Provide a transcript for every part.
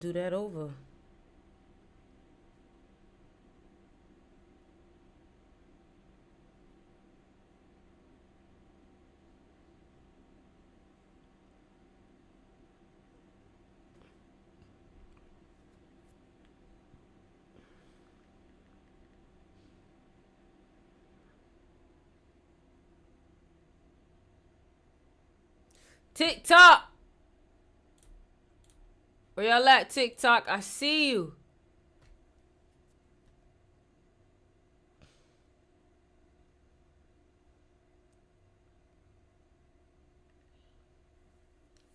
do that over. TikTok. Where y'all at, TikTok? I see you.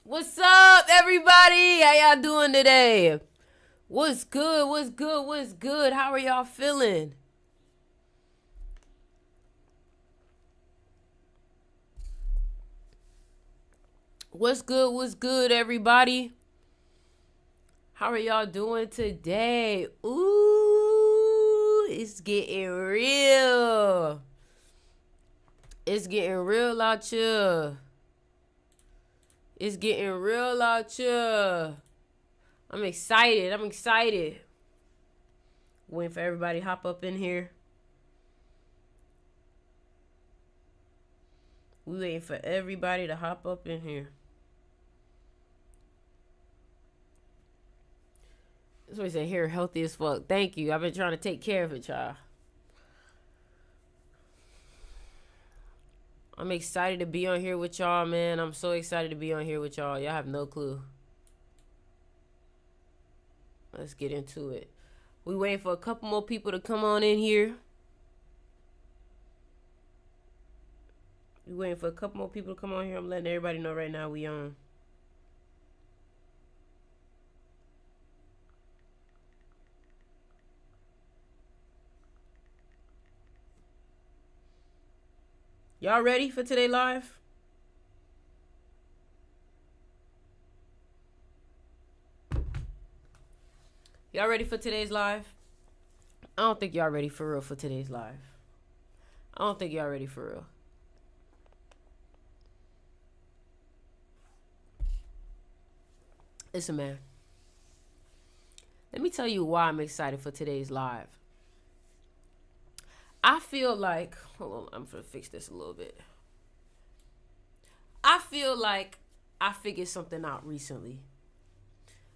What's up, everybody? How y'all doing today? What's good? What's good? What's good? How are y'all feeling? What's good? What's good, everybody? How are y'all doing today? Ooh, it's getting real. It's getting real out here. It's getting real out here. I'm excited. I'm excited. Waiting for everybody to hop up in here. We waiting for everybody to hop up in here. Somebody said here, healthy as fuck. Thank you. I've been trying to take care of it, y'all. I'm excited to be on here with y'all, man. I'm so excited to be on here with y'all. Y'all have no clue. Let's get into it. We waiting for a couple more people to come on in here. We waiting for a couple more people to come on here. I'm letting everybody know right now we on. Y'all ready for today live? Y'all ready for today's live? I don't think y'all ready for real for today's live. I don't think y'all ready for real. Listen, man. Let me tell you why I'm excited for today's live. I feel like, hold on, I'm gonna fix this a little bit. I feel like I figured something out recently.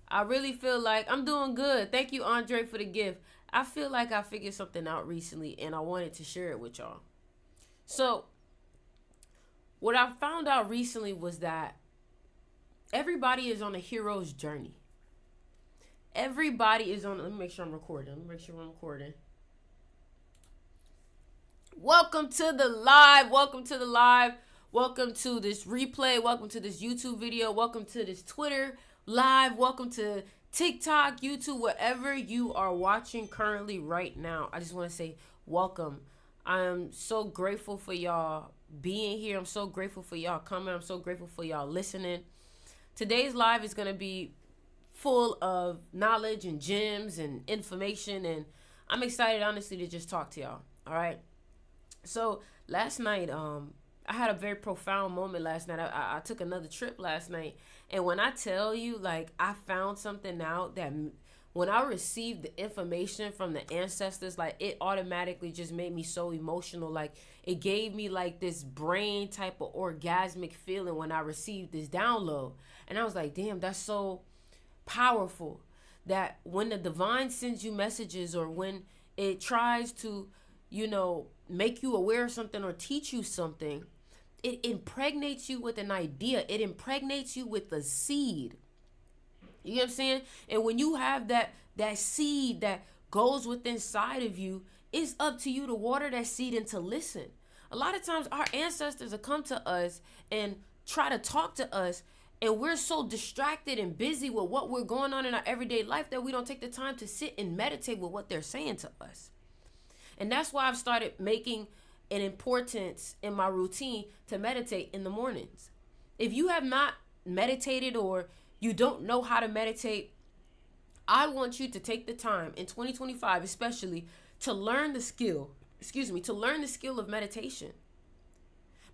I really feel like I'm doing good. Thank you, Andre, for the gift. I feel like I figured something out recently and I wanted to share it with y'all. So, what I found out recently was that everybody is on a hero's journey. Everybody is on, let me make sure I'm recording. Welcome to the live. Welcome to the live. Welcome to this replay. Welcome to this YouTube video. Welcome to this Twitter live. Welcome to TikTok, YouTube, whatever you are watching currently right now. I just want to say welcome. I am so grateful for y'all being here. I'm so grateful for y'all coming. I'm so grateful for y'all listening. Today's live is going to be full of knowledge and gems and information. And I'm excited, honestly, to just talk to y'all. All right. So last night, I had a very profound moment last night. I took another trip last night. And when I tell you, like, I found something out that when I received the information from the ancestors, like, it automatically just made me so emotional. Like, it gave me, like, this brain type of orgasmic feeling when I received this download. And I was like, damn, that's so powerful that when the divine sends you messages or when it tries to, make you aware of something or teach you something, it impregnates you with an idea. It impregnates you with a seed. You know what I'm saying? And when you have that seed that goes within inside of you, it's up to you to water that seed and to listen. A lot of times our ancestors will come to us and try to talk to us, and we're so distracted and busy with what we're going on in our everyday life that we don't take the time to sit and meditate with what they're saying to us. And that's why I've started making an importance in my routine to meditate in the mornings. If you have not meditated or you don't know how to meditate, I want you to take the time in 2025, especially, to learn the skill, of meditation.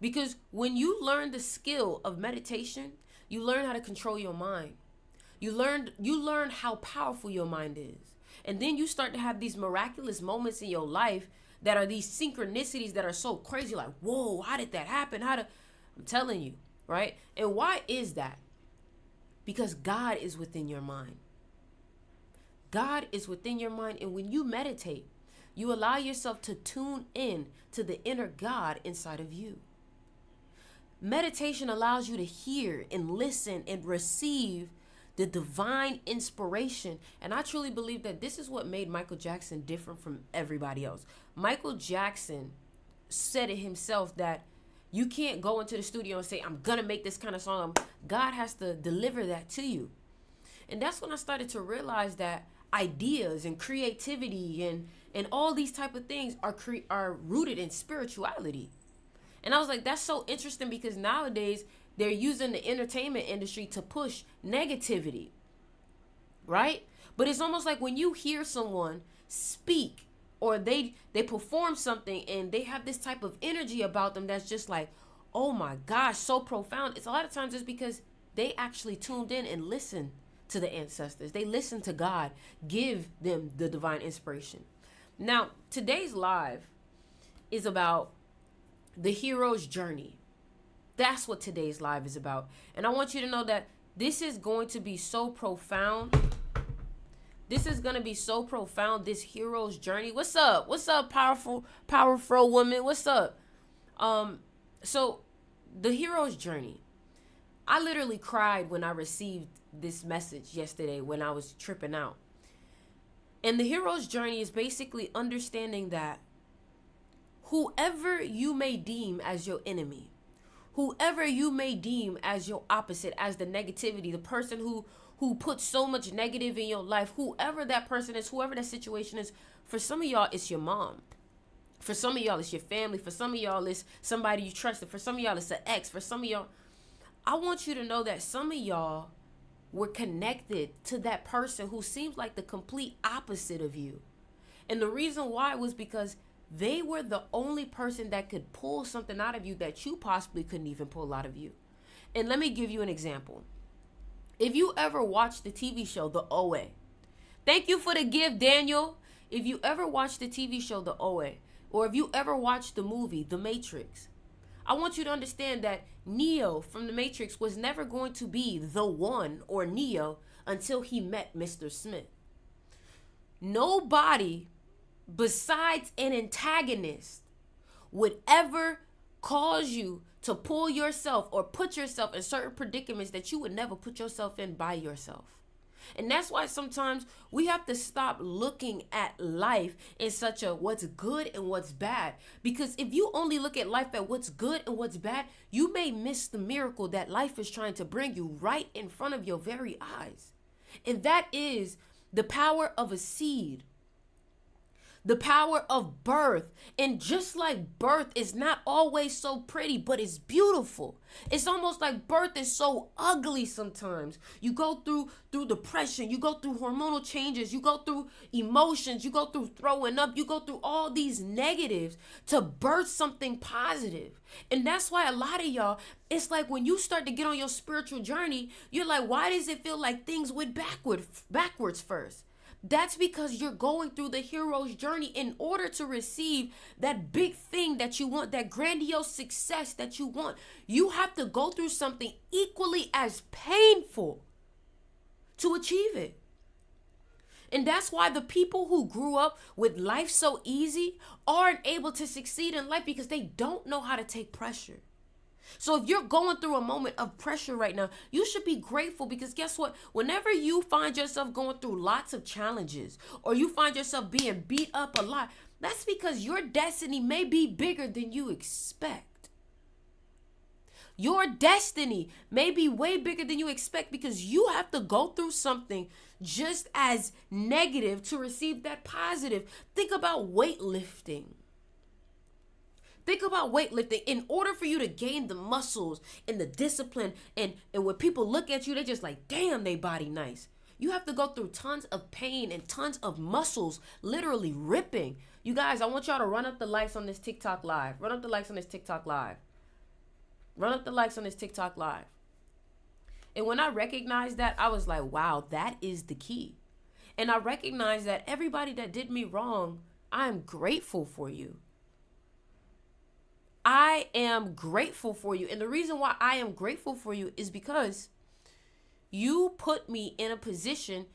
Because when you learn the skill of meditation, you learn how to control your mind. You learn how powerful your mind is. And then you start to have these miraculous moments in your life that are these synchronicities that are so crazy, like, whoa, how did that happen? I'm telling you, right? And why is that? Because God is within your mind. God is within your mind. And when you meditate, you allow yourself to tune in to the inner God inside of you. Meditation allows you to hear and listen and receive the divine inspiration. And I truly believe that this is what made Michael Jackson different from everybody else. Michael Jackson said it himself that you can't go into the studio and say, I'm going to make this kind of song. God has to deliver that to you. And that's when I started to realize that ideas and creativity and all these type of things are rooted in spirituality. And I was like, that's so interesting, because nowadays they're using the entertainment industry to push negativity, right? But it's almost like when you hear someone speak or they perform something and they have this type of energy about them that's just like, oh my gosh, so profound. It's a lot of times it's because they actually tuned in and listened to the ancestors. They listened to God give them the divine inspiration. Now, today's live is about the hero's journey. That's what today's live is about. And I want you to know that this is going to be so profound. This is going to be so profound, this hero's journey. What's up? What's up, powerful woman? What's up? So the hero's journey. I literally cried when I received this message yesterday when I was tripping out. And the hero's journey is basically understanding that whoever you may deem as your enemy, whoever you may deem as your opposite, as the negativity, the person who puts so much negative in your life, whoever that person is, whoever that situation is, for some of y'all, it's your mom. For some of y'all, it's your family. For some of y'all, it's somebody you trusted. For some of y'all, it's an ex. For some of y'all, I want you to know that some of y'all were connected to that person who seems like the complete opposite of you. And the reason why was because they were the only person that could pull something out of you that you possibly couldn't even pull out of you. And let me give you an example. If you ever watched the TV show, The OA, thank you for the gift, Daniel. If you ever watched the TV show, The OA, or if you ever watched the movie, The Matrix, I want you to understand that Neo from The Matrix was never going to be the one or Neo until he met Mr. Smith. Nobody besides an antagonist would ever cause you to pull yourself or put yourself in certain predicaments that you would never put yourself in by yourself. And that's why sometimes we have to stop looking at life in such a what's good and what's bad. Because if you only look at life at what's good and what's bad, you may miss the miracle that life is trying to bring you right in front of your very eyes. And that is the power of a seed. The power of birth. And just like birth is not always so pretty, but it's beautiful. It's almost like birth is so ugly sometimes. You go through depression, you go through hormonal changes, you go through emotions, you go through throwing up, you go through all these negatives to birth something positive. And that's why a lot of y'all, it's like when you start to get on your spiritual journey, you're like, why does it feel like things went backwards first? That's because you're going through the hero's journey in order to receive that big thing that you want, that grandiose success that you want. You have to go through something equally as painful to achieve it. And that's why the people who grew up with life so easy aren't able to succeed in life, because they don't know how to take pressure. So if you're going through a moment of pressure right now, you should be grateful, because guess what? Whenever you find yourself going through lots of challenges, or you find yourself being beat up a lot, that's because your destiny may be bigger than you expect. Your destiny may be way bigger than you expect, because you have to go through something just as negative to receive that positive. Think about weightlifting. Think about weightlifting. In order for you to gain the muscles and the discipline, and when people look at you, they just like, damn, they body nice. You have to go through tons of pain and tons of muscles literally ripping. You guys, I want y'all to run up the likes on this TikTok live. Run up the likes on this TikTok live. Run up the likes on this TikTok live. And when I recognized that, I was like, wow, that is the key. And I recognized that everybody that did me wrong, I am grateful for you. I am grateful for you. And the reason why I am grateful for you is because you put me in a position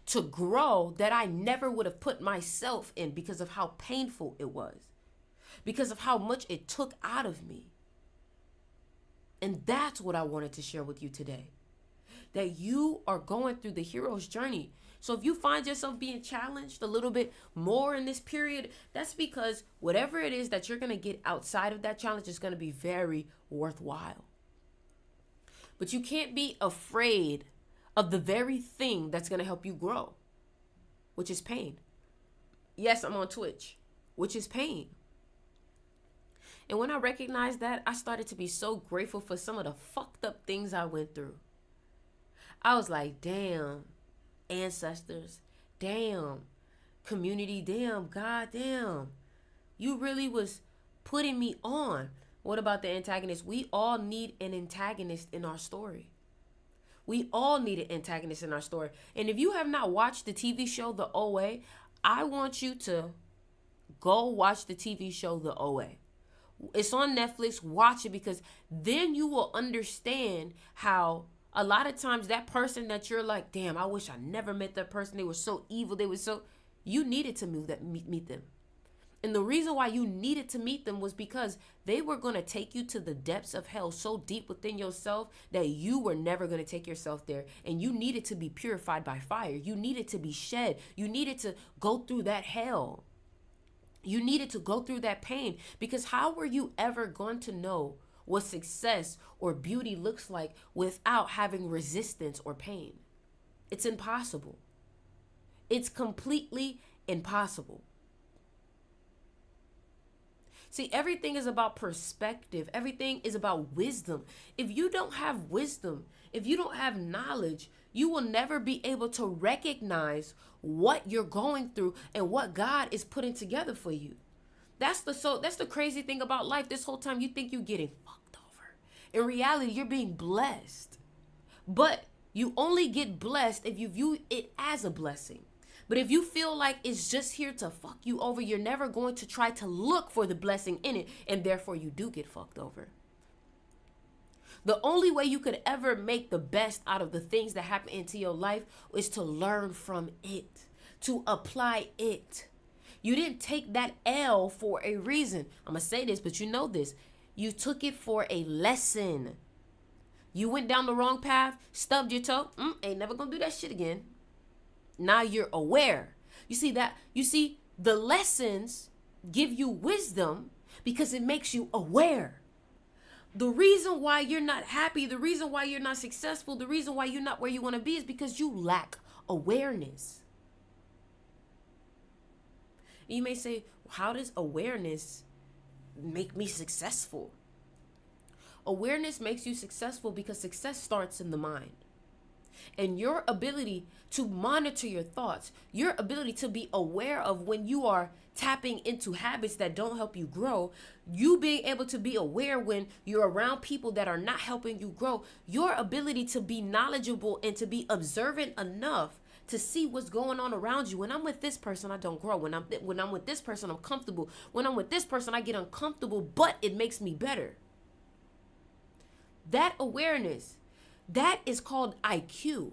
to grow that I never would have put myself in because of how painful it was, because of how much it took out of me. And that's what I wanted to share with you today, that you are going through the hero's journey. So if you find yourself being challenged a little bit more in this period, that's because whatever it is that you're going to get outside of that challenge is going to be very worthwhile. But you can't be afraid of the very thing that's going to help you grow, which is pain. Yes, I'm on Twitch, which is pain. And when I recognized that, I started to be so grateful for some of the fucked up things I went through. I was like, damn, ancestors, damn, community, damn, God, damn. You really was putting me on. What about the antagonist? We all need an antagonist in our story. We all need an antagonist in our story. And if you have not watched the TV show, The OA, I want you to go watch the TV show, The OA. It's on Netflix. Watch it, because then you will understand how a lot of times that person that you're like, damn, I wish I never met that person. They were so evil. You needed to meet them. And the reason why you needed to meet them was because they were going to take you to the depths of hell so deep within yourself that you were never going to take yourself there. And you needed to be purified by fire. You needed to be shed. You needed to go through that hell. You needed to go through that pain, because how were you ever going to know what success or beauty looks like without having resistance or pain? It's impossible. It's completely impossible. See, everything is about perspective. Everything is about wisdom. If you don't have wisdom, if you don't have knowledge, you will never be able to recognize what you're going through and what God is putting together for you. That's the crazy thing about life. This whole time you think you're getting fucked over. In reality, you're being blessed. But you only get blessed if you view it as a blessing. But if you feel like it's just here to fuck you over, you're never going to try to look for the blessing in it, and therefore you do get fucked over. The only way you could ever make the best out of the things that happen into your life is to learn from it, to apply it. You didn't take that L for a reason. I'm going to say this, but you know this. You took it for a lesson. You went down the wrong path, stubbed your toe. Ain't never going to do that shit again. Now you're aware. You see, the lessons give you wisdom because it makes you aware. The reason why you're not happy, the reason why you're not successful, the reason why you're not where you want to be is because you lack awareness. And you may say, how does awareness make me successful? Awareness makes you successful because success starts in the mind. And your ability to monitor your thoughts, your ability to be aware of when you are tapping into habits that don't help you grow, you being able to be aware when you're around people that are not helping you grow, your ability to be knowledgeable and to be observant enough to see what's going on around you. When I'm with this person, I don't grow. When I'm with this person, I'm comfortable. When I'm with this person, I get uncomfortable, but it makes me better. That awareness, that is called IQ.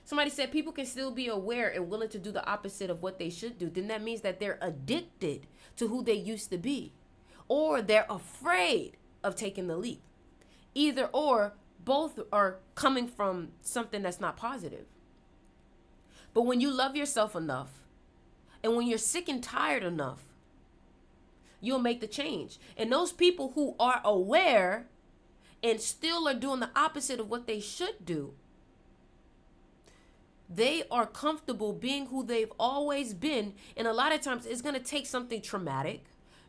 Somebody said people can still be aware and willing to do the opposite of what they should do. Then that means that they're addicted to who they used to be, or they're afraid of taking the leap. Either or, both are coming from something that's not positive. But when you love yourself enough, and when you're sick and tired enough, you'll make the change. And those people who are aware and still are doing the opposite of what they should do, they are comfortable being who they've always been. And a lot of times it's going to take something traumatic,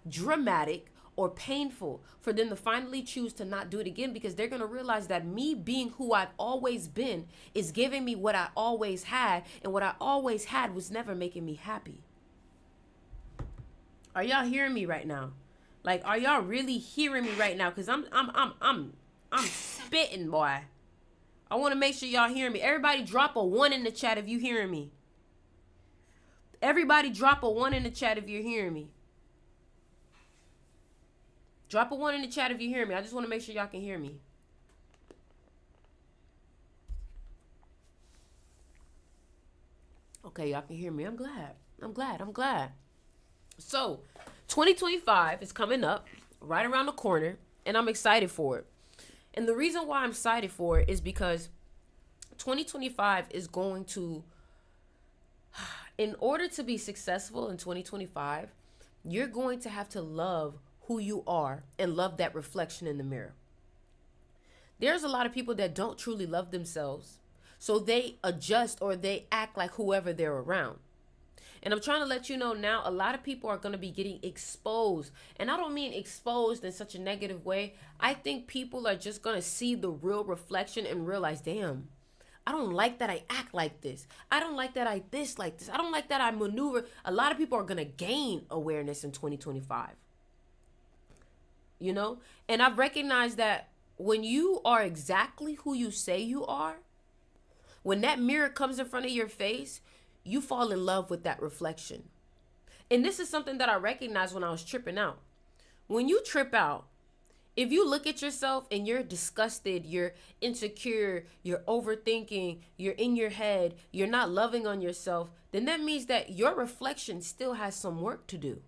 dramatic, or painful for them to finally choose to not do it again, because they're going to realize that me being who I've always been is giving me what I always had, and what I always had was never making me happy. Are y'all hearing me right now? Like, are y'all really hearing me right now? Because I'm I'm spitting, boy. I want to make sure y'all hear me. Everybody drop a 1 in the chat if you hearing me. Everybody drop a 1 in the chat if you're hearing me. Drop a 1 in the chat if you hear me. I just want to make sure y'all can hear me. Okay, y'all can hear me. I'm glad. So, 2025 is coming up right around the corner, and I'm excited for it. And the reason why I'm excited for it is because 2025 is going to, in order to be successful in 2025, you're going to have to love who you are and love that reflection in the mirror. There's a lot of people that don't truly love themselves, so they adjust or they act like whoever they're around. And I'm trying to let you know now, a lot of people are going to be getting exposed. And I don't mean exposed in such a negative way. I think people are just going to see the real reflection and realize, damn, I don't like that I act like this. I don't like that I dislike this. I don't like that I maneuver. A lot of people are going to gain awareness in 2025. You know? And I've recognized that when you are exactly who you say you are, when that mirror comes in front of your face, you fall in love with that reflection. And this is something that I recognized when I was tripping out. When you trip out, if you look at yourself and you're disgusted, you're insecure, you're overthinking, you're in your head, you're not loving on yourself, then that means that your reflection still has some work to do.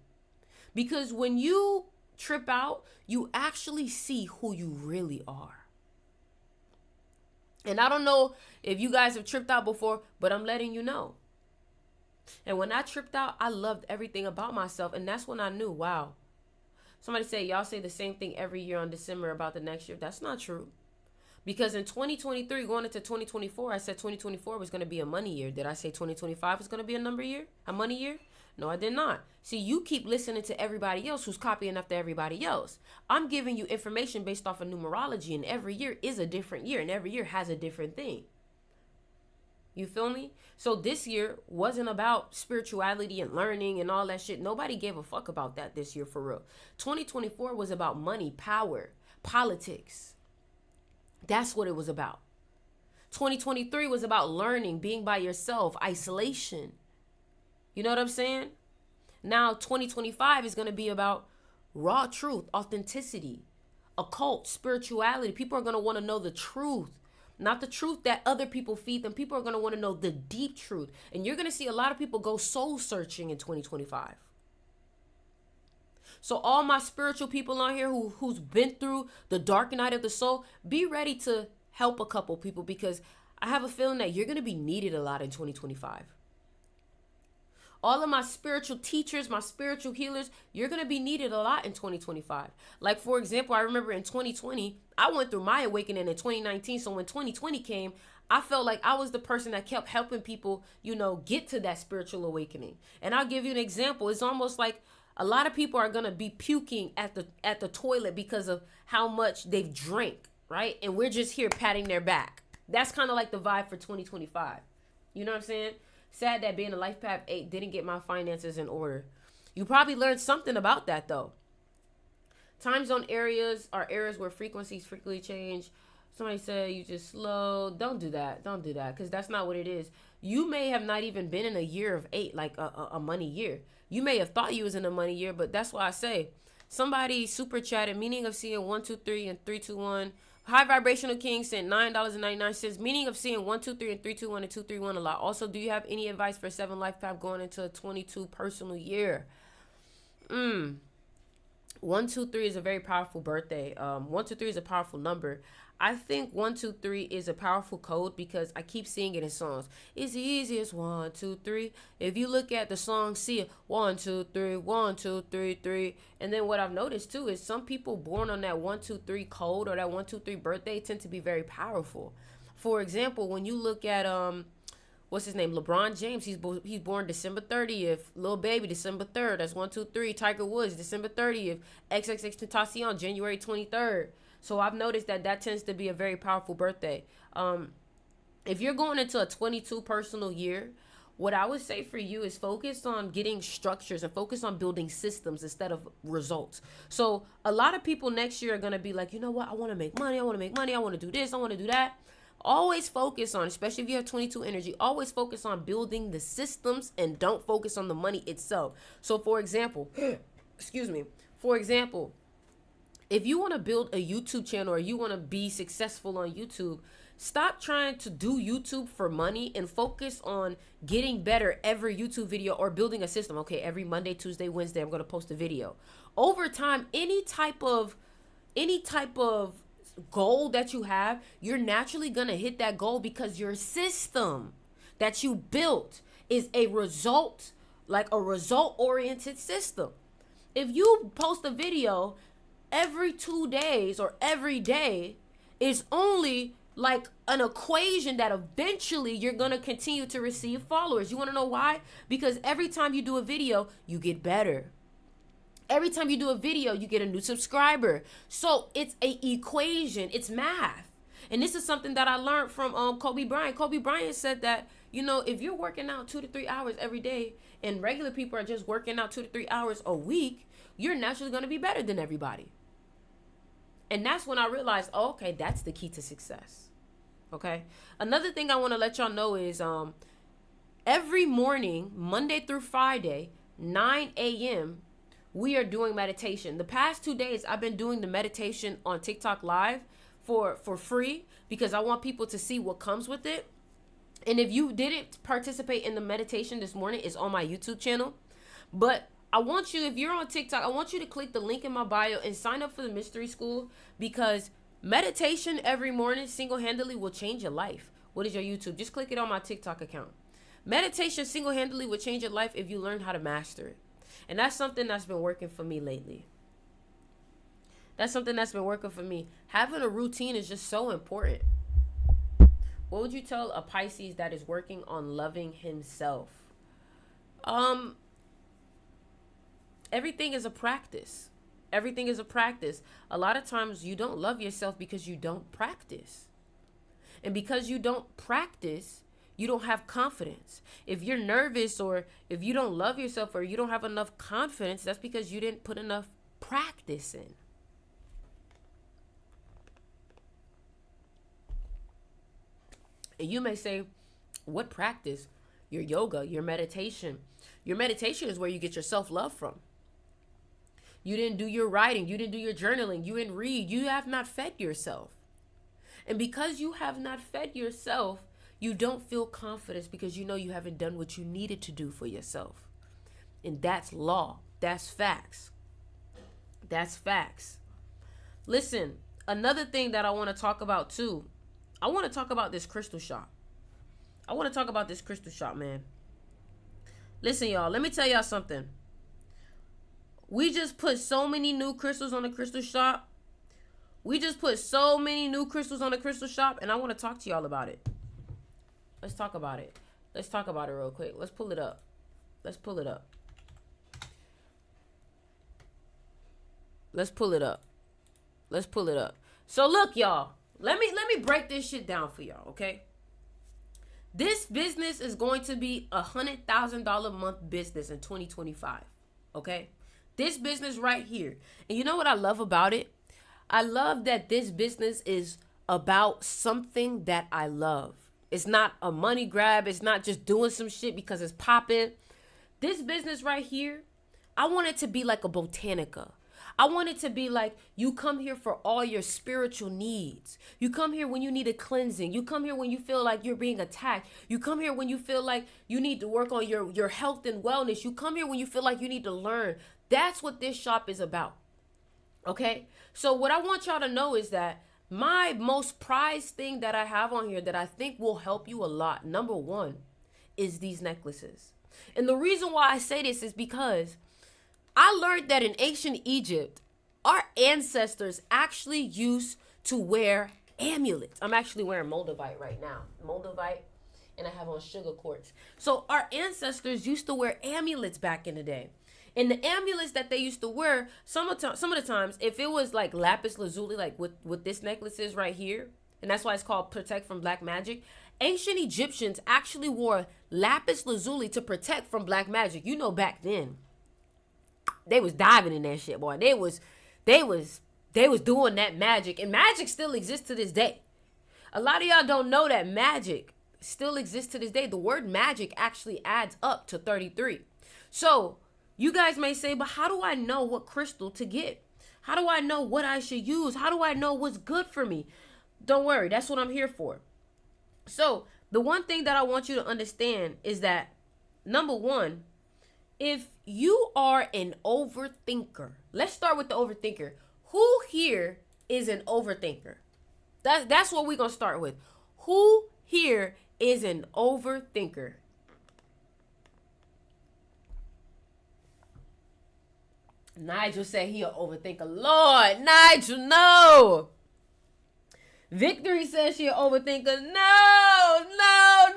Because when you trip out, you actually see who you really are. And I don't know if you guys have tripped out before, but I'm letting you know. And when I tripped out, I loved everything about myself. And that's when I knew, wow. Somebody say, y'all say the same thing every year on December about the next year. That's not true. Because in 2023, going into 2024, I said 2024 was going to be a money year. Did I say 2025 was going to be a money year? No, I did not. See, you keep listening to everybody else who's copying after everybody else. I'm giving you information based off of numerology, and every year is a different year, and every year has a different thing. You feel me? So this year wasn't about spirituality and learning and all that shit. Nobody gave a fuck about that this year, for real. 2024 was about money, power, politics. That's what it was about. 2023 was about learning, being by yourself, isolation. You know what I'm saying? Now 2025 is going to be about raw truth, authenticity, occult, spirituality. People are going to want to know the truth. Not the truth that other people feed them. People are going to want to know the deep truth. And you're going to see a lot of people go soul searching in 2025. So all my spiritual people on here who's been through the dark night of the soul, be ready to help a couple people, because I have a feeling that you're going to be needed a lot in 2025. All of my spiritual teachers, my spiritual healers, you're going to be needed a lot in 2025. Like, for example, I remember in 2020, I went through my awakening in 2019. So when 2020 came, I felt like I was the person that kept helping people, get to that spiritual awakening. And I'll give you an example. It's almost like a lot of people are going to be puking at the toilet because of how much they've drank, right? And we're just here patting their back. That's kind of like the vibe for 2025. You know what I'm saying? Sad that being a Life Path 8 didn't get my finances in order. You probably learned something about that, though. Time zone areas are areas where frequencies frequently change. Somebody said you just slow. Don't do that. Don't do that, because that's not what it is. You may have not even been in a year of 8, like a money year. You may have thought you was in a money year, but that's why I say, somebody super chatted, meaning of seeing 1, 2, 3 and 3, 2, 1. High Vibrational King sent $9.99. Meaning of seeing 1, 2, 3 and 3, 2, 1 and 2, 3, 1 a lot. Also, do you have any advice for 7 Life Path going into a 22 personal year? 1, 2, 3 is a very powerful birthday. 1, 2, 3 is a powerful number. I think 1, 2, 3 is a powerful code because I keep seeing it in songs. It's the easiest 1, 2, 3. If you look at the song, see it 1, 2, 3, 1, 2, 3, 3. And then what I've noticed too is some people born on that 1, 2, 3 code or that 1, 2, 3 birthday tend to be very powerful. For example, when you look at what's his name? LeBron James. He's born December 30th. Lil Baby, December 3rd. That's 1, 2, 3. Tiger Woods, December 30th. XXXTentacion, January 23rd. So I've noticed that tends to be a very powerful birthday. If you're going into a 22 personal year, what I would say for you is focus on getting structures and focus on building systems instead of results. So a lot of people next year are going to be like, you know what? I want to make money. I want to make money. I want to do this. I want to do that. Always focus on, especially if you have 22 energy, always focus on building the systems and don't focus on the money itself. So for example, excuse me, for example, if you want to build a YouTube channel or you want to be successful on YouTube, stop trying to do YouTube for money and focus on getting better every YouTube video or building a system. Okay, every Monday, Tuesday, Wednesday, I'm going to post a video. Over time, any type of goal that you have, you're naturally going to hit that goal because your system that you built is a result, like a result-oriented system. If you post a video every 2 days or every day, it's only like an equation that eventually you're going to continue to receive followers. You want to know why? Because every time you do a video, you get better. Every time you do a video, you get a new subscriber. So it's a equation. It's math. And this is something that I learned from Kobe Bryant. Kobe Bryant said that, you know, if you're working out 2 to 3 hours every day and regular people are just working out 2 to 3 hours a week, you're naturally going to be better than everybody. And that's when I realized, oh, okay, that's the key to success. Okay. Another thing I want to let y'all know is every morning, Monday through Friday, 9 a.m., we are doing meditation. The past 2 days, I've been doing the meditation on TikTok Live for free because I want people to see what comes with it. And if you didn't participate in the meditation this morning, it's on my YouTube channel. But I want you, if you're on TikTok, I want you to click the link in my bio and sign up for the mystery school, because meditation every morning single-handedly will change your life. What is your YouTube? Just click it on my TikTok account. Meditation single-handedly will change your life if you learn how to master it. And that's something that's been working for me lately. That's something that's been working for me. Having a routine is just so important. What would you tell a Pisces that is working on loving himself? Everything is a practice. Everything is a practice. A lot of times you don't love yourself because you don't practice. And because you don't practice, you don't have confidence. If you're nervous or if you don't love yourself or you don't have enough confidence, that's because you didn't put enough practice in. And you may say, what practice? Your yoga, your meditation. Your meditation is where you get your self-love from. You didn't do your writing. You didn't do your journaling. You didn't read. You have not fed yourself. And because you have not fed yourself, you don't feel confidence because you know you haven't done what you needed to do for yourself. And that's law. That's facts. That's facts. Listen, another thing that I want to talk about too, I want to talk about this crystal shop. I want to talk about this crystal shop, man. Listen, y'all, let me tell y'all something. We just put so many new crystals on the crystal shop. We just put so many new crystals on the crystal shop, and I want to talk to y'all about it. Let's talk about it. Let's talk about it real quick. Let's pull it up. Let's pull it up. Let's pull it up. Let's pull it up. So look, y'all. Let me break this shit down for y'all, okay? This business is going to be $100,000 a month business in 2025, okay? This business right here. And you know what I love about it? I love that this business is about something that I love. It's not a money grab. It's not just doing some shit because it's popping. This business right here, I want it to be like a botanica. I want it to be like you come here for all your spiritual needs. You come here when you need a cleansing. You come here when you feel like you're being attacked. You come here when you feel like you need to work on your health and wellness. You come here when you feel like you need to learn. That's what this shop is about. Okay? So what I want y'all to know is that my most prized thing that I have on here that I think will help you a lot, number one, is these necklaces. And the reason why I say this is because I learned that in ancient Egypt, our ancestors actually used to wear amulets. I'm actually wearing moldavite right now. Moldavite, and I have on sugar quartz. So our ancestors used to wear amulets back in the day. And the amulets that they used to wear, some of the times, if it was like lapis lazuli, like what this necklace is right here, and that's why it's called Protect from Black Magic, Ancient Egyptians actually wore lapis lazuli to protect from black magic. You know, back then, they was diving in that shit, boy. They was doing that magic. And magic still exists to this day. A lot of y'all don't know that magic still exists to this day. The word magic actually adds up to 33. So you guys may say, but how do I know what crystal to get? How do I know what I should use? How do I know what's good for me? Don't worry, that's what I'm here for. So the one thing that I want you to understand is that, number one, if you are an overthinker, let's start with the overthinker. Who here is an overthinker? That's what we're going to start with. Who here is an overthinker? Nigel said he an overthinker. Lord, Nigel, no. Victory says she an overthinker. No,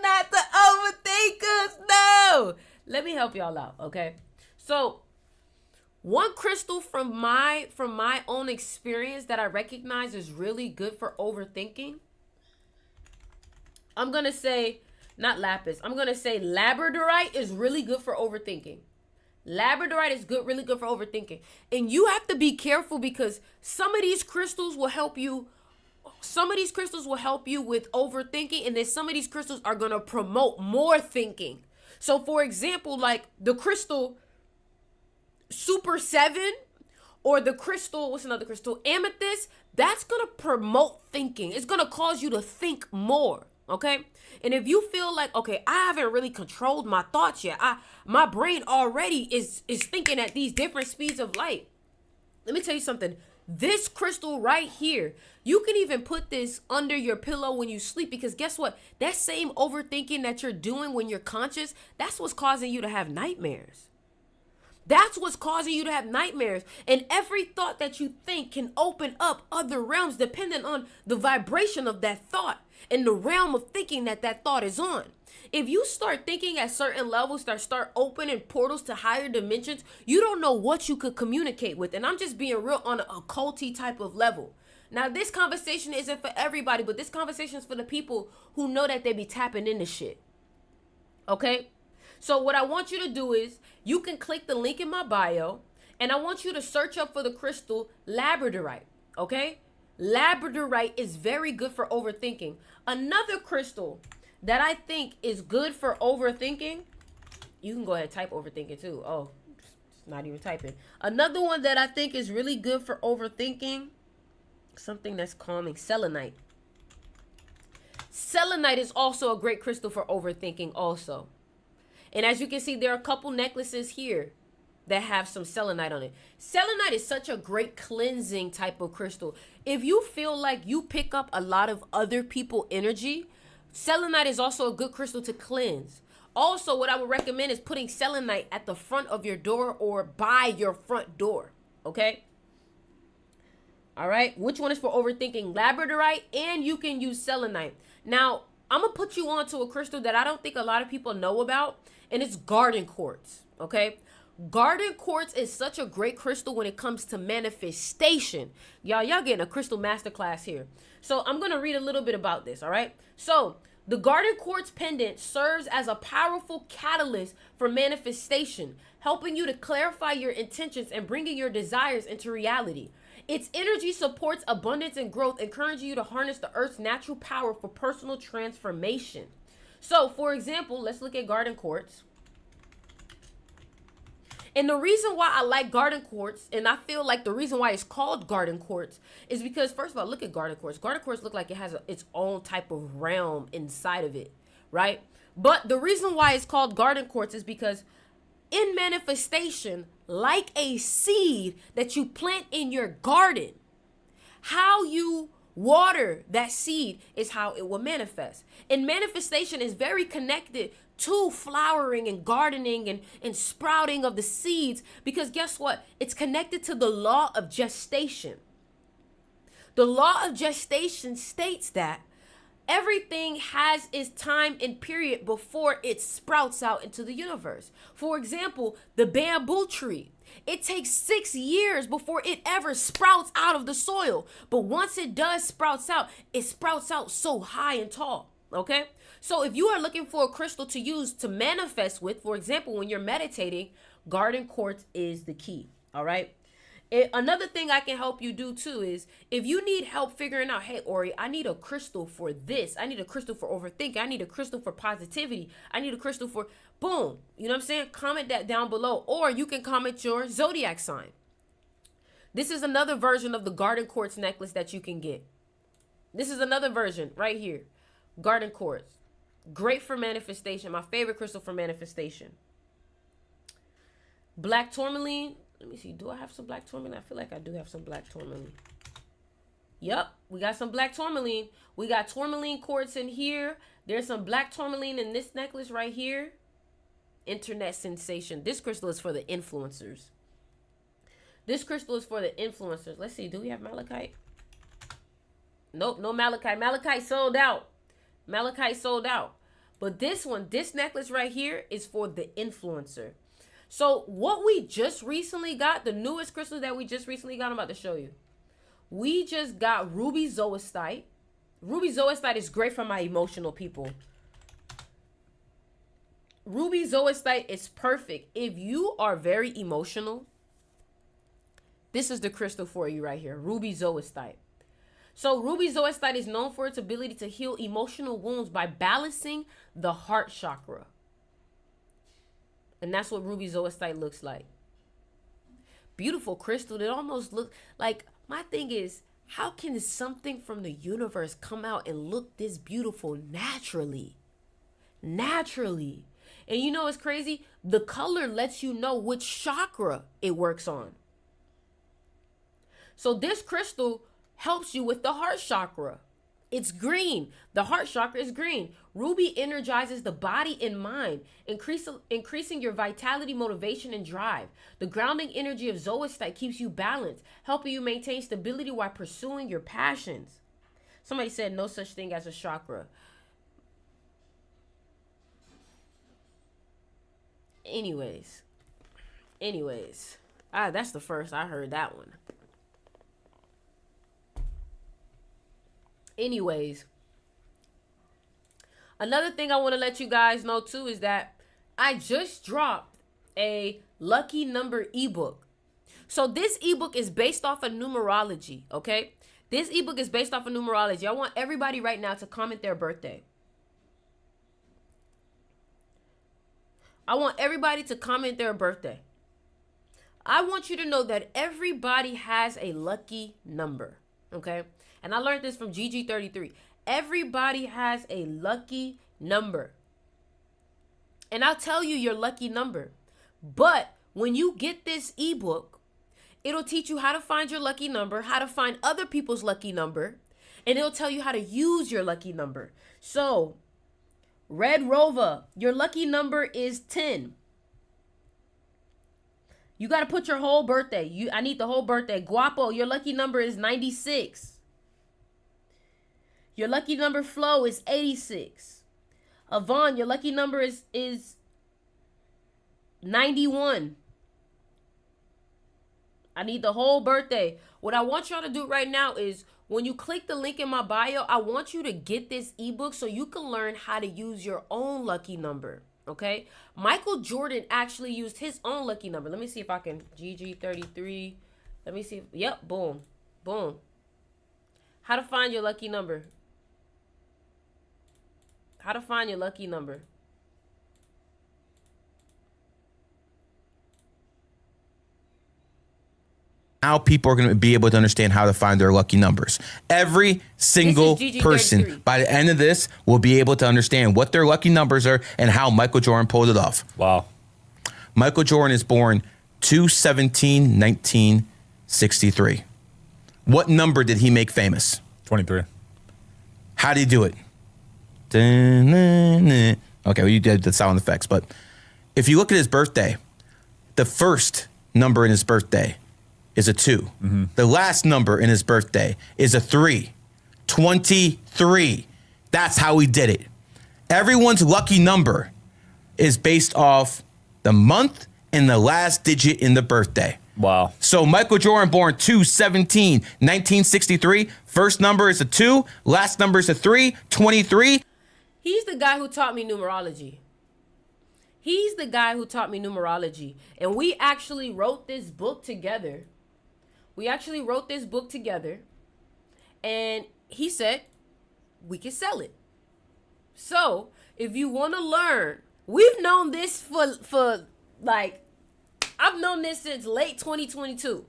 not the overthinkers. No. Let me help y'all out, okay? So, one crystal from my own experience that I recognize is really good for overthinking. I'm going to say, not lapis. I'm going to say labradorite is really good for overthinking. Labradorite is really good for overthinking. And you have to be careful because some of these crystals will help you. Some of these crystals will help you with overthinking. And then some of these crystals are going to promote more thinking. So, for example, like the crystal Super 7 or the crystal, what's another crystal? Amethyst. That's going to promote thinking. It's going to cause you to think more. Okay. And if you feel like, okay, I haven't really controlled my thoughts yet. My brain already is thinking at these different speeds of light. Let me tell you something. This crystal right here, you can even put this under your pillow when you sleep, because guess what? That same overthinking that you're doing when you're conscious, that's what's causing you to have nightmares. That's what's causing you to have nightmares. And every thought that you think can open up other realms depending on the vibration of that thought and the realm of thinking that thought is on. If you start thinking at certain levels, start opening portals to higher dimensions, you don't know what you could communicate with. And I'm just being real on an occulty type of level. Now, this conversation isn't for everybody, but this conversation is for the people who know that they be tapping into shit. Okay? So what I want you to do is you can click the link in my bio and I want you to search up for the crystal labradorite. Okay? Labradorite is very good for overthinking. Another crystal that I think is good for overthinking, you can go ahead and type overthinking too. Oh, it's not even typing. Another one that I think is really good for overthinking, something that's calming, selenite. Selenite is also a great crystal for overthinking also. And as you can see, there are a couple necklaces here that have some selenite on it. Selenite is such a great cleansing type of crystal. If you feel like you pick up a lot of other people's energy, selenite is also a good crystal to cleanse. Also, what I would recommend is putting selenite at the front of your door or by your front door. Okay? All right? Which one is for overthinking? Labradorite, and you can use selenite. Now, I'm going to put you on to a crystal that I don't think a lot of people know about, and it's garden quartz. Okay? Garden quartz is such a great crystal when it comes to manifestation. Y'all getting a crystal masterclass here. So I'm going to read a little bit about this, all right? So the garden quartz pendant serves as a powerful catalyst for manifestation, helping you to clarify your intentions and bringing your desires into reality. Its energy supports abundance and growth, encouraging you to harness the earth's natural power for personal transformation. So, for example, let's look at garden quartz. And the reason why I like garden quartz, and I feel like the reason why it's called garden quartz, is because, first of all, look at garden quartz. Garden quartz look like it has its own type of realm inside of it, right? But the reason why it's called garden quartz is because in manifestation, like a seed that you plant in your garden, how you water that seed is how it will manifest. And manifestation is very connected to flowering and gardening and sprouting of the seeds, because guess what? It's connected to the law of gestation. The law of gestation states that everything has its time and period before it sprouts out into the universe. For example, the bamboo tree. It takes 6 years before it ever sprouts out of the soil. But once it does sprouts out, it sprouts out so high and tall, Okay? So if you are looking for a crystal to use to manifest with, for example, when you're meditating, garden quartz is the key. All right? Another thing I can help you do too is if you need help figuring out, hey, Ori, I need a crystal for this. I need a crystal for overthinking. I need a crystal for positivity. I need a crystal for boom. You know what I'm saying? Comment that down below. Or you can comment your zodiac sign. This is another version of the garden quartz necklace that you can get. This is another version right here. Garden quartz. Great for manifestation. My favorite crystal for manifestation. Black tourmaline. Let me see. Do I have some black tourmaline? I feel like I do have some black tourmaline. Yep. We got some black tourmaline. We got tourmaline quartz in here. There's some black tourmaline in this necklace right here. Internet sensation. This crystal is for the influencers. This crystal is for the influencers. Let's see. Do we have malachite? Nope. No malachite. Malachite sold out. Malachite sold out. But this one, this necklace right here is for the influencer. So what we just recently got, the newest crystal that we just recently got, I'm about to show you. We just got ruby zoistite. Ruby zoistite is great for my emotional people. Ruby zoistite is perfect. If you are very emotional, this is the crystal for you right here. Ruby zoistite. So ruby zoistite is known for its ability to heal emotional wounds by balancing the heart chakra. And that's what ruby zoistite looks like. Beautiful crystal. It almost looks like, my thing is, how can something from the universe come out and look this beautiful naturally? Naturally. And you know what's crazy? The color lets you know which chakra it works on. So this crystal helps you with the heart chakra. It's green. The heart chakra is green. Ruby energizes the body and mind, increasing your vitality, motivation, and drive. The grounding energy of zoistite keeps you balanced, helping you maintain stability while pursuing your passions. Somebody said no such thing as a chakra. Anyways. That's the first I heard that one. Anyways, another thing I want to let you guys know too is that I just dropped a lucky number ebook. So this ebook is based off of numerology, okay? This ebook is based off of numerology. I want everybody right now to comment their birthday. I want everybody to comment their birthday. I want you to know that everybody has a lucky number, okay? And I learned this from GG33. Everybody has a lucky number. And I'll tell you your lucky number. But when you get this ebook, it'll teach you how to find your lucky number, how to find other people's lucky number, and it'll tell you how to use your lucky number. So, Red Rova, your lucky number is 10. You got to put your whole birthday. I need the whole birthday. Guapo, your lucky number is 96. Your lucky number, Flo, is 86. Avon, your lucky number is 91. I need the whole birthday. What I want y'all to do right now is when you click the link in my bio, I want you to get this ebook so you can learn how to use your own lucky number. Okay? Michael Jordan actually used his own lucky number. Let me see if I can. GG33. Let me see. Yep. Boom. Boom. How to find your lucky number. How to find your lucky number. Now people are going to be able to understand how to find their lucky numbers. Every single person by the end of this will be able to understand what their lucky numbers are and how Michael Jordan pulled it off. Wow. Michael Jordan is born 2/17/1963. What number did he make famous? 23. How did he do it? Okay, well, you did the sound effects, but if you look at his birthday, the first number in his birthday is a 2. Mm-hmm. The last number in his birthday is a 3. 23. That's how he did it. Everyone's lucky number is based off the month and the last digit in the birthday. Wow. So Michael Jordan, born 2/17/1963. First number is a 2. Last number is a 3. 23. He's the guy who taught me numerology. He's the guy who taught me numerology. And we actually wrote this book together. And he said we can sell it. So if you want to learn, we've known this for like, I've known this since late 2022.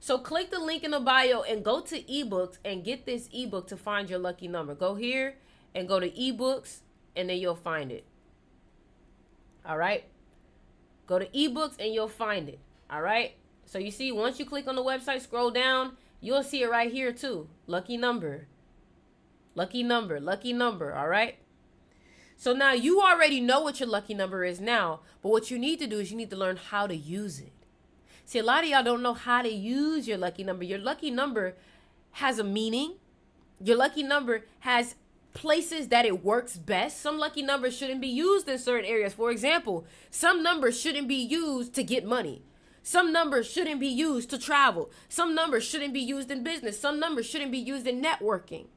So click the link in the bio and go to ebooks and get this ebook to find your lucky number. Go here and go to ebooks and then you'll find it. All right. Go to ebooks and you'll find it. All right. So you see, once you click on the website, scroll down, you'll see it right here too. Lucky number. Lucky number. Lucky number. All right. So now you already know what your lucky number is now. But what you need to do is you need to learn how to use it. See, a lot of y'all don't know how to use your lucky number. Your lucky number has a meaning. Your lucky number has places that it works best. Some lucky numbers shouldn't be used in certain areas. For example, some numbers shouldn't be used to get money. Some numbers shouldn't be used to travel. Some numbers shouldn't be used in business. Some numbers shouldn't be used in networking.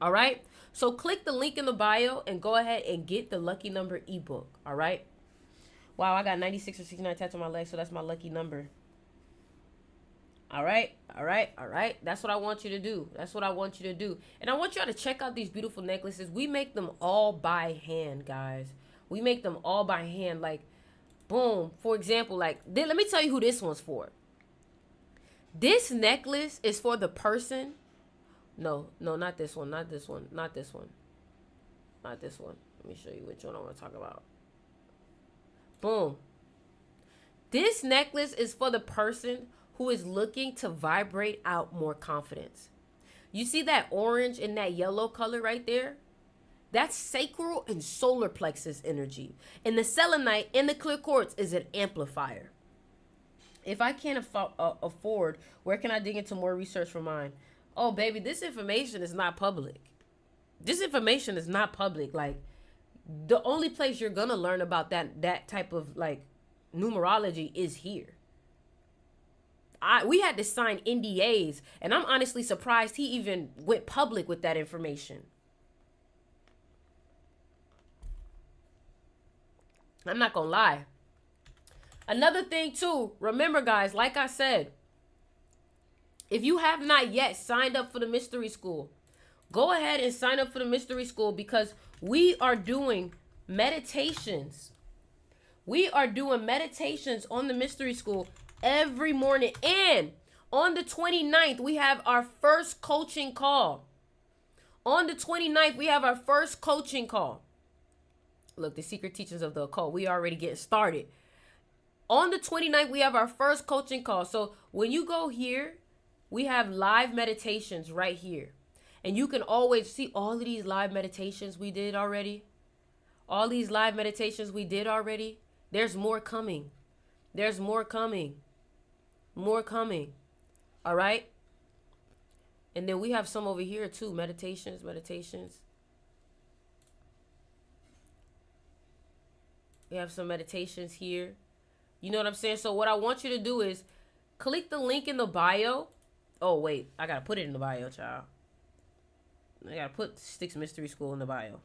All right? So click the link in the bio and go ahead and get the lucky number ebook. All right? Wow, I got 96 or 69 tats on my leg, so that's my lucky number. All right, all right, all right. That's what I want you to do. That's what I want you to do. And I want y'all to check out these beautiful necklaces. We make them all by hand, guys. We make them all by hand. Like, boom. For example, like, let me tell you who this one's for. This necklace is for the person. No, not this one. Not this one. Not this one. Not this one. Let me show you which one I want to talk about. Boom. This necklace is for the person who is looking to vibrate out more confidence. You see that orange and that yellow color right there? That's sacral and solar plexus energy. And the selenite and the clear quartz is an amplifier. If I can't afford, where can I dig into more research for mine? Oh, baby, this information is not public. This information is not public. Like, the only place you're gonna learn about that type of like numerology is here. We had to sign NDAs, and I'm honestly surprised he even went public with that information. I'm not gonna lie. Another thing too, remember guys, like I said, if you have not yet signed up for the mystery school, go ahead and sign up for the mystery school because we are doing meditations. We are doing meditations on the mystery school every morning. And on the 29th, we have our first coaching call. On the 29th, we have our first coaching call. Look, the secret teachings of the occult. We already getting started. On the 29th, we have our first coaching call. So when you go here, we have live meditations right here. And you can always see all of these live meditations we did already. All these live meditations we did already. There's more coming. There's more coming. More coming. All right? And then we have some over here too. Meditations. We have some meditations here. You know what I'm saying? So what I want you to do is click the link in the bio. Oh, wait. I got to put it in the bio, child. I got to put Sticks Mystery School in the bio.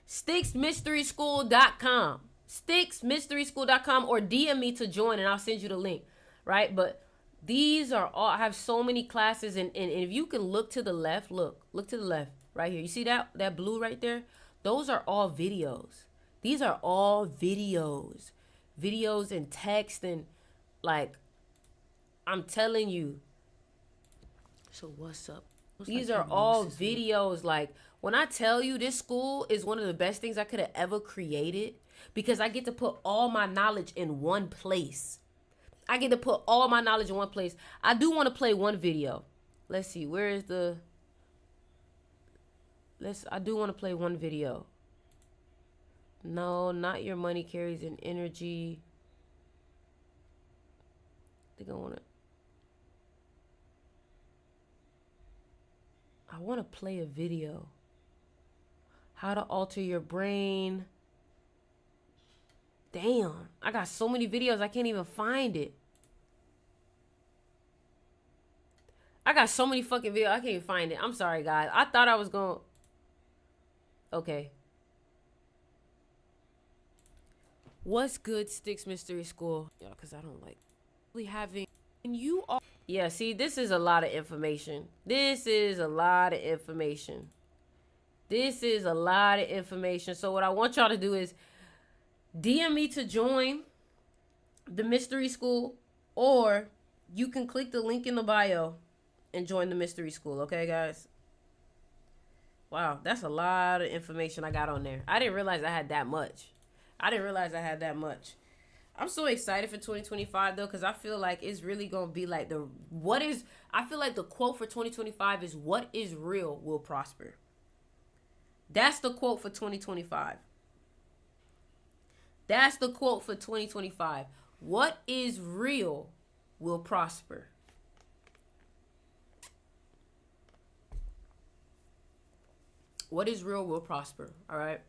SticksMysterySchool.com. SticksMysterySchool.com, or DM me to join and I'll send you the link. Right? But these are all, I have so many classes, and if you can look to the left, look to the left right here. You see that blue right there? Those are all videos. These are all videos. Videos and text, and like, I'm telling you. So what's up? These are all videos. Like, when I tell you this school is one of the best things I could have ever created, because I get to put all my knowledge in one place. I get to put all my knowledge in one place. I do want to play one video. Let's see. Where is the... I do want to play one video. No, not your money carries an energy. I think I want to play a video. How to alter your brain. Damn, I got so many videos I can't even find it. I got so many fucking videos. I can't even find it. I'm sorry, guys. I thought I was going. Okay. What's good, Sticks Mystery School? Yeah, because I don't like really having. And you are. Yeah, see, this is a lot of information. This is a lot of information. This is a lot of information. So what I want y'all to do is DM me to join the mystery school, or you can click the link in the bio and join the mystery school. Okay, guys? Wow, that's a lot of information I got on there. I didn't realize I had that much. I'm so excited for 2025 though, because I feel like it's really gonna be like I feel like the quote for 2025 is what is real will prosper. That's the quote for 2025. That's the quote for 2025. What is real will prosper. What is real will prosper. All right.